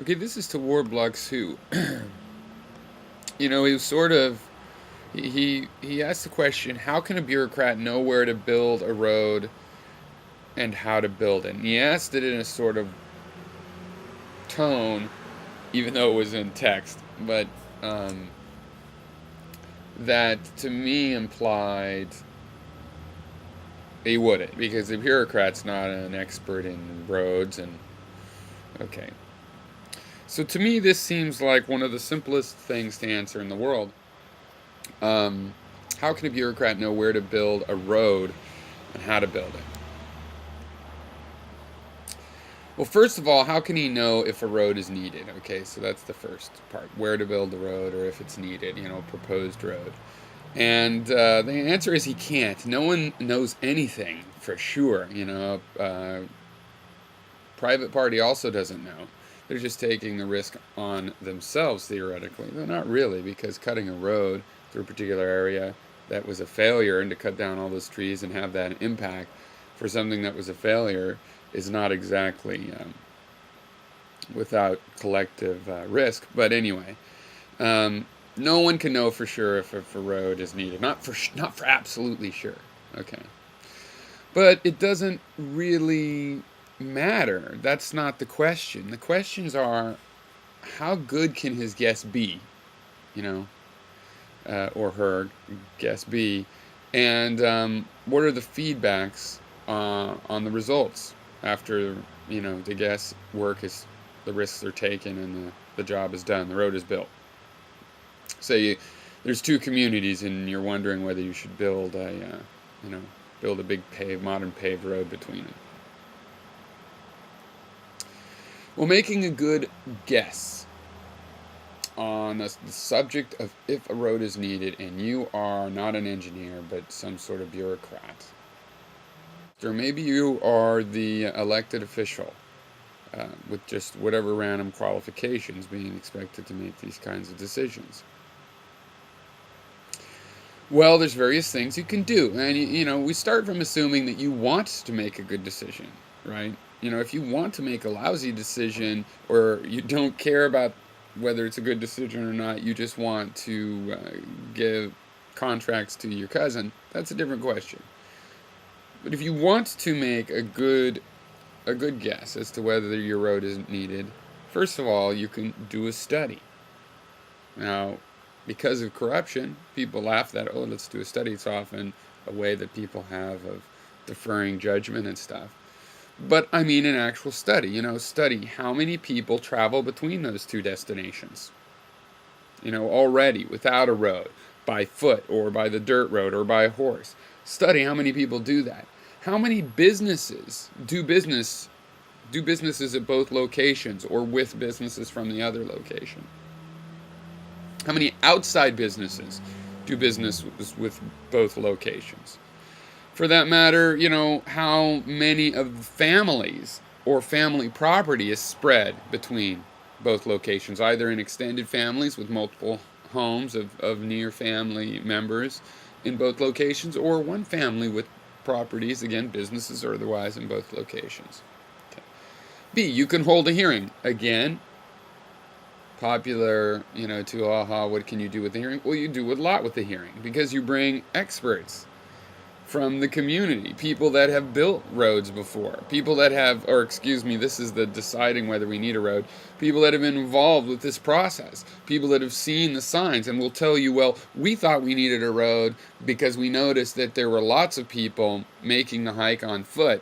Okay, this is to Warblux who, he was sort of he asked the question, how can a bureaucrat know where to build a road and how to build it? And he asked it in a sort of tone, even though it was in text, but um, that to me implied he wouldn't, because the bureaucrat's not an expert in roads and okay. So to me, this seems like one of the simplest things to answer in the world. Um, how can a bureaucrat know where to build a road and how to build it? Well, first of all, how can he know if a road is needed? Okay, so that's the first part. Where to build the road or if it's needed, proposed road. And the answer is he can't. No one knows anything for sure. Private party also doesn't know. They're just taking the risk on themselves, theoretically. They're not really, because cutting a road through a particular area that was a failure, and to cut down all those trees and have that impact for something that was a failure is not exactly without collective risk. But anyway, no one can know for sure if a road is needed. Not for absolutely sure. Okay, but it doesn't really matter. That's not the question. The questions are, how good can his guess be, you know, or her guess be, and what are the feedbacks on the results after the guess work is the risks are taken and the job is done, the road is built. Say there's two communities and you're wondering whether you should build a big modern paved road between them. Well, making a good guess on the subject of if a road is needed and you are not an engineer but some sort of bureaucrat, or maybe you are the elected official with just whatever random qualifications being expected to make these kinds of decisions. Well, there's various things you can do. And, we start from assuming that you want to make a good decision, right? If you want to make a lousy decision or you don't care about whether it's a good decision or not, you just want to give contracts to your cousin, that's a different question. But if you want to make a good guess as to whether your road is needed, first of all, you can do a study. Now, because of corruption, people laugh that, oh, let's do a study. It's often a way that people have of deferring judgment and stuff. But I mean an actual study, study how many people travel between those two destinations, already without a road, by foot or by the dirt road or by a horse. Study how many people do that. How many businesses do businesses at both locations or with businesses from the other location? How many outside businesses do business with both locations? For that matter, how many of the families or family property is spread between both locations, either in extended families with multiple homes of near family members in both locations, or one family with properties, again, businesses or otherwise, in both locations. Okay. B, you can hold a hearing. Again, popular, what can you do with the hearing? Well, you do a lot with the hearing because you bring experts from the community, people that have built roads before, people that have, this is the deciding whether we need a road, people that have been involved with this process, people that have seen the signs and will tell you, well, we thought we needed a road because we noticed that there were lots of people making the hike on foot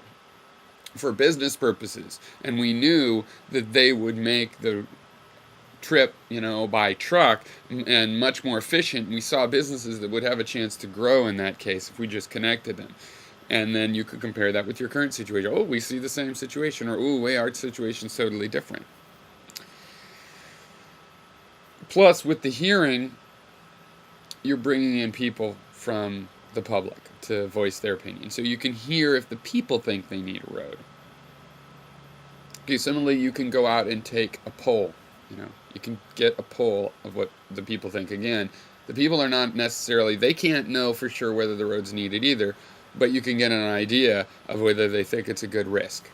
for business purposes, and we knew that they would make the trip, by truck and much more efficient. We saw businesses that would have a chance to grow in that case if we just connected them. And then you could compare that with your current situation. Oh, we see the same situation, or oh, wait, our situation's totally different. Plus, with the hearing, you're bringing in people from the public to voice their opinion. So you can hear if the people think they need a road. Okay, similarly, you can go out and take a poll. You can get a poll of what the people think. Again, the people are not necessarily, they can't know for sure whether the road's needed either, but you can get an idea of whether they think it's a good risk.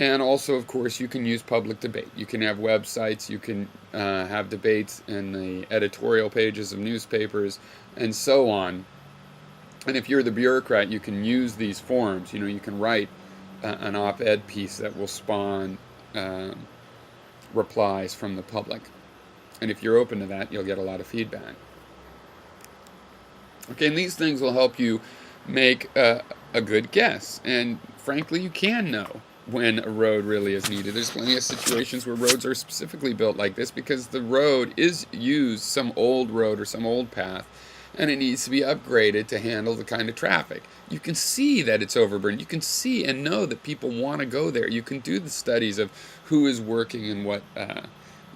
And also, of course, you can use public debate. You can have websites, you can have debates in the editorial pages of newspapers, and so on. And if you're the bureaucrat, you can use these forums. You can write an op-ed piece that will spawn um, replies from the public. And if you're open to that, you'll get a lot of feedback. Okay, and these things will help you make a good guess. And frankly, you can know when a road really is needed. There's plenty of situations where roads are specifically built like this because the road is used, some old road or some old path, and it needs to be upgraded to handle the kind of traffic. You can see that it's overburdened. You can see and know that people want to go there. You can do the studies of who is working in what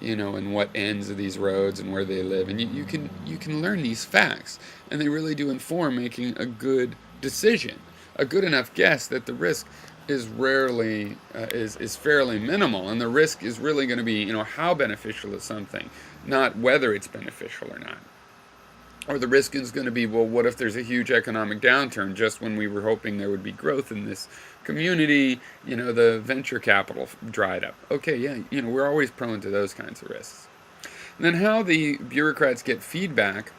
in what ends of these roads and where they live, and you can learn these facts, and they really do inform making a good decision, a good enough guess that the risk is rarely is fairly minimal, and the risk is really going to be how beneficial is something, not whether it's beneficial or not. Or the risk is going to be, well, what if there's a huge economic downturn just when we were hoping there would be growth in this community, the venture capital dried up. Okay, yeah, we're always prone to those kinds of risks. And then how the bureaucrats get feedback,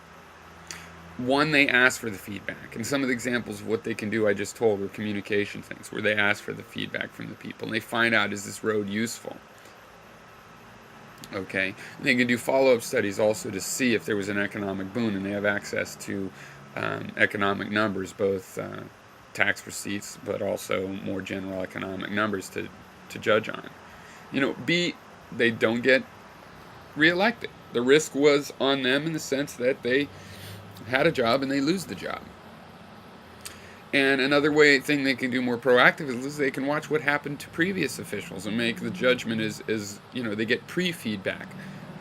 one, they ask for the feedback. And some of the examples of what they can do I just told were communication things, where they ask for the feedback from the people, and they find out, is this road useful? Okay, and they can do follow-up studies also to see if there was an economic boon, and they have access to economic numbers, both tax receipts, but also more general economic numbers to judge on. B, they don't get reelected. The risk was on them in the sense that they had a job and they lose the job. And another thing they can do more proactively is they can watch what happened to previous officials and make the judgment as they get pre-feedback.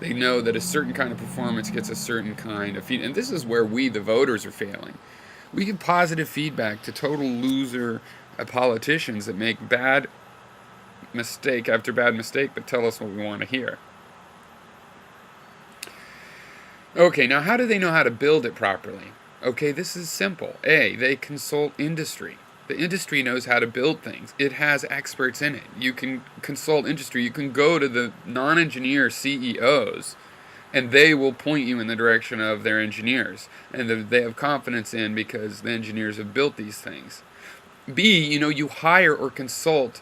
They know that a certain kind of performance gets a certain kind of feedback. And this is where we, the voters, are failing. We give positive feedback to total loser politicians that make bad mistake after bad mistake but tell us what we want to hear. Okay, now how do they know how to build it properly? Okay, this is simple. A, they consult industry. The industry knows how to build things. It has experts in it. You can consult industry. You can go to the non-engineer CEOs, and they will point you in the direction of their engineers, and they have confidence in because the engineers have built these things. B, you hire or consult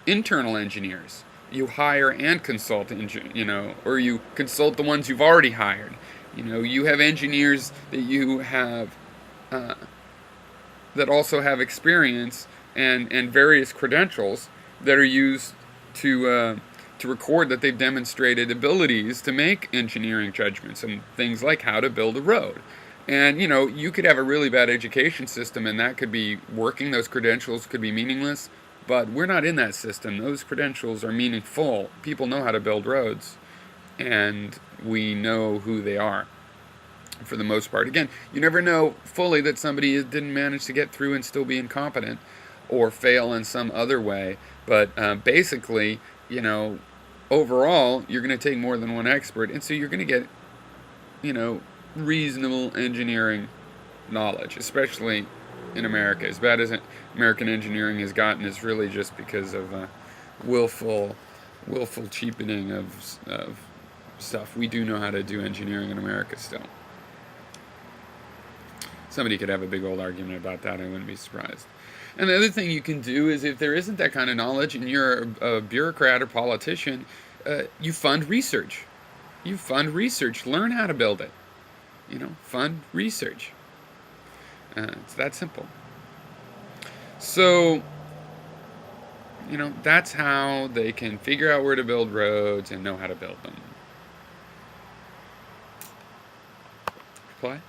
internal engineers. You hire and consult, or you consult the ones you've already hired. You have engineers that you have that also have experience and various credentials that are used to record that they've demonstrated abilities to make engineering judgments and things like how to build a road. And you could have a really bad education system, and that could be working. Those credentials could be meaningless, but we're not in that system. Those credentials are meaningful. People know how to build roads, and we know who they are for the most part. Again, you never know fully that somebody didn't manage to get through and still be incompetent or fail in some other way, but basically, overall, you're going to take more than one expert, and so you're going to get, reasonable engineering knowledge, especially in America. As bad as American engineering has gotten is really just because of willful cheapening of stuff. We do know how to do engineering in America still. Somebody could have a big old argument about that. I wouldn't be surprised. And the other thing you can do is, if there isn't that kind of knowledge and you're a bureaucrat or politician, you fund research. You fund research. Learn how to build it. Fund research. It's that simple. So, that's how they can figure out where to build roads and know how to build them. Reply?